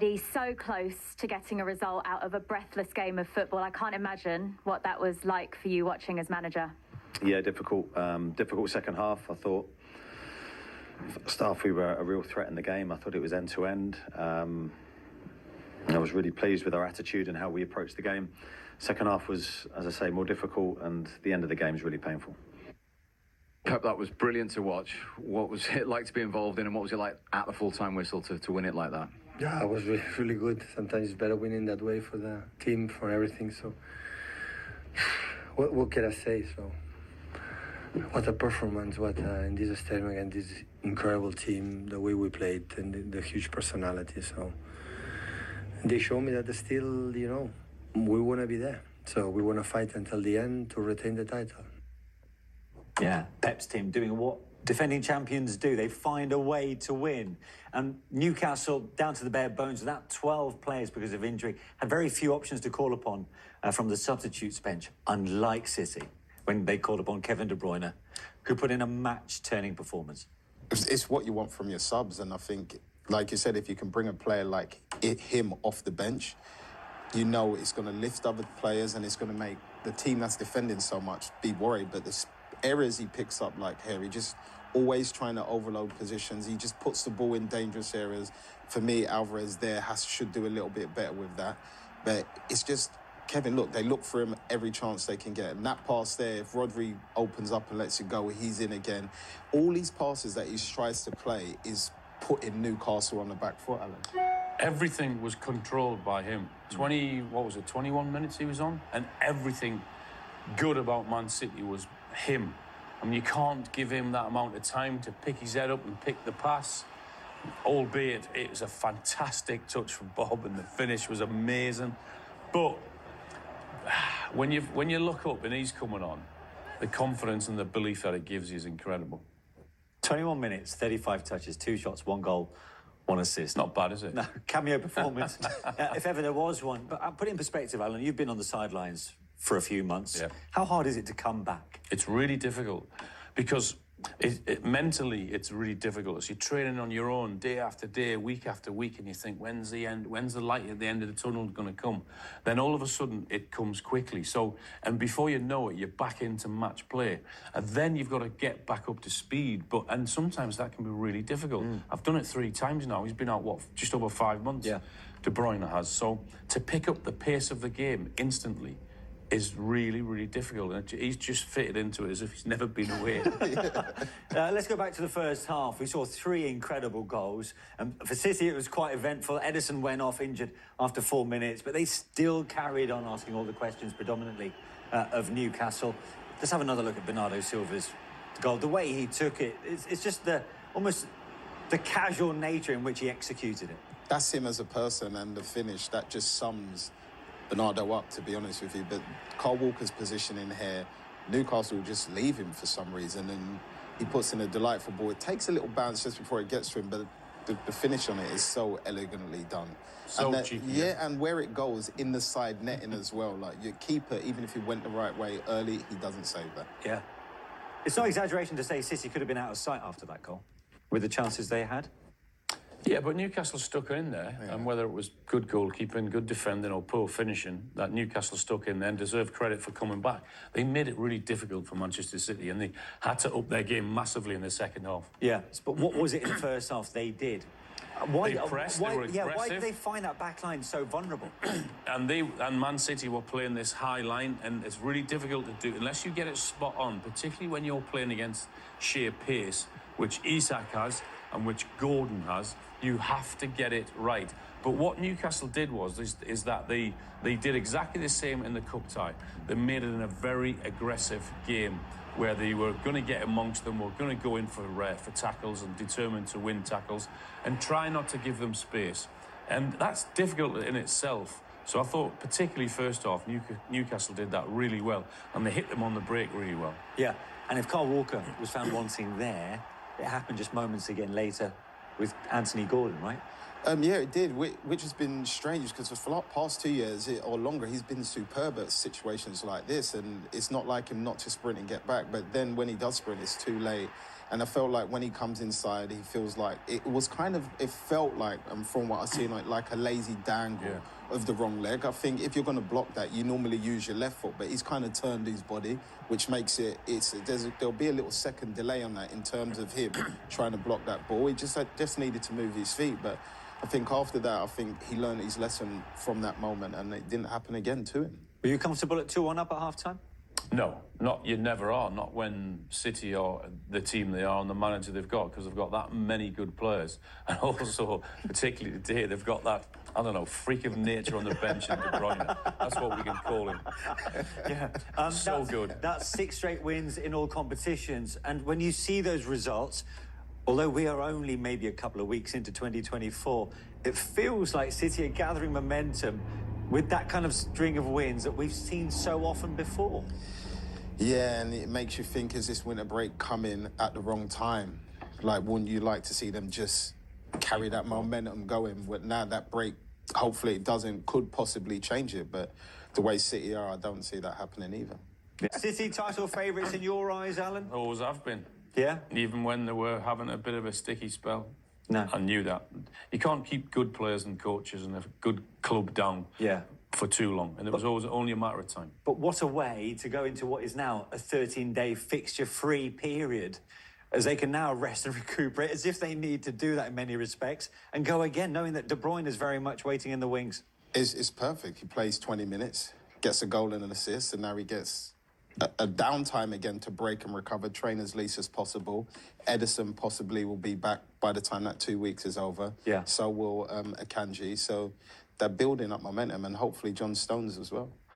He's so close to getting a result out of a breathless game of football. I can't imagine what that was like for you watching as manager. Yeah, difficult second half. I thought first half we were a real threat in the game. I thought it was end to end. I was really pleased with our attitude and how we approached the game. Second half was, as I say, more difficult, and the end of the game was really painful. Pep, that was brilliant to watch. What was it like to be involved in, and what was it like at the full-time whistle to win it like that? Yeah, it was really, really good. Sometimes it's better winning that way for the team, for everything. So, what can I say? So, what a performance! What in this stadium against this incredible team, the way we played, and the huge personality. So, they show me that still, we want to be there. So we want to fight until the end to retain the title. Yeah, Pep's team doing what defending champions do. They find a way to win. And Newcastle, down to the bare bones, without 12 players because of injury, had very few options to call upon from the substitutes bench, unlike City, when they called upon Kevin De Bruyne, who put in a match-turning performance. It's what you want from your subs, and I think, like you said, if you can bring a player like him off the bench, you know it's going to lift other players and it's going to make the team that's defending so much be worried. But the areas he picks up, like Harry, just always trying to overload positions. He just puts the ball in dangerous areas. For me, Alvarez there should do a little bit better with that. But it's just, Kevin, look, they look for him every chance they can get. And that pass there, if Rodri opens up and lets it go, he's in again. All these passes that he tries to play is putting Newcastle on the back foot, Alan. Everything was controlled by him. 21 minutes he was on? And everything good about Man City was him. I mean, you can't give him that amount of time to pick his head up and pick the pass, albeit it was a fantastic touch from Bob and the finish was amazing. But when you look up and he's coming on, the confidence and the belief that it gives you is incredible. 21 minutes, 35 touches, 2 shots, 1 goal, 1 assist. Not bad, is it? No, cameo performance, if ever there was one. But put it in perspective, Alan, you've been on the sidelines for a few months. Yeah. How hard is it to come back? It's really difficult because mentally it's really difficult. So you're training on your own day after day, week after week, and you think, when's the light at the end of the tunnel going to come? Then all of a sudden it comes quickly. So, and before you know it, you're back into match play. And then you've got to get back up to speed. And sometimes that can be really difficult. I've done it 3 times now. He's been out, just over 5 months? Yeah. De Bruyne has. So to pick up the pace of the game instantly is really, really difficult. And he's just fitted into it as if he's never been away. Let's go back to the first half. We saw 3 incredible goals. For City, it was quite eventful. Ederson went off injured after 4 minutes, but they still carried on asking all the questions, predominantly of Newcastle. Let's have another look at Bernardo Silva's goal. The way he took it, it's just almost the casual nature in which he executed it. That's him as a person, and the finish, that just sums Bernardo up, to be honest with you. But Carl Walker's position in here, Newcastle will just leave him for some reason, and he puts in a delightful ball. It takes a little bounce just before it gets to him, but the finish on it is so elegantly done. So and cheeky. Yeah, and where it goes, in the side netting as well. Like, your keeper, even if he went the right way early, he doesn't save that. Yeah. It's no exaggeration to say City could have been out of sight after that goal, with the chances they had. Yeah, but Newcastle stuck in there, and whether it was good goalkeeping, good defending or poor finishing, that Newcastle stuck in there and deserved credit for coming back. They made it really difficult for Manchester City, and they had to up their game massively in the second half. Yeah, but what was it in the first half they did? Why, They pressed, they were aggressive. Why did they find that back line so vulnerable? And Man City were playing this high line, and it's really difficult to do unless you get it spot on, particularly when you're playing against sheer pace, which Isak has and which Gordon has. You have to get it right. But what Newcastle did is that they did exactly the same in the cup tie. They made it in a very aggressive game where they were going to get amongst them, were going to go in for tackles and determined to win tackles and try not to give them space. And that's difficult in itself. So I thought, particularly first half, Newcastle did that really well, and they hit them on the break really well. Yeah, and if Carl Walker was found wanting there, it happened just moments again later with Anthony Gordon, right? Yeah, it did, which has been strange because for the past 2 years or longer, he's been superb at situations like this, and it's not like him not to sprint and get back. But then when he does sprint, it's too late. And I felt like when he comes inside, he feels like it felt like, from what I've seen, like a lazy dangle of the wrong leg. I think if you're going to block that, you normally use your left foot, but he's kind of turned his body, which makes there'll be a little second delay on that in terms of him trying to block that ball. He just needed to move his feet, but I think after that, I think he learned his lesson from that moment, and it didn't happen again to him. Were you comfortable at 2-1 up at half-time? No, you never are. Not when City are the team they are and the manager they've got, because they've got that many good players. And also, particularly today, they've got that, I don't know, freak of nature on the bench in Bruyne. That's what we can call him. Yeah. So good. That's 6 straight wins in all competitions. And when you see those results, although we are only maybe a couple of weeks into 2024, it feels like City are gathering momentum with that kind of string of wins that we've seen so often before. Yeah, and it makes you think, is this winter break coming at the wrong time? Like, wouldn't you like to see them just carry that momentum going? But now that break, hopefully it could possibly change it. But the way City are, I don't see that happening either. City title favourites in your eyes, Alan? Always have been. Yeah? Even when they were having a bit of a sticky spell. No. I knew that. You can't keep good players and coaches and a good club down for too long. And it was always only a matter of time. But what a way to go into what is now a 13-day fixture-free period, as they can now rest and recuperate, as if they need to do that in many respects, and go again, knowing that De Bruyne is very much waiting in the wings. It's perfect. He plays 20 minutes, gets a goal and an assist, and now he gets a downtime again to break and recover, train as least as possible. Ederson possibly will be back by the time that 2 weeks is over. Yeah. So will Akanji. So they're building up momentum, and hopefully John Stones as well.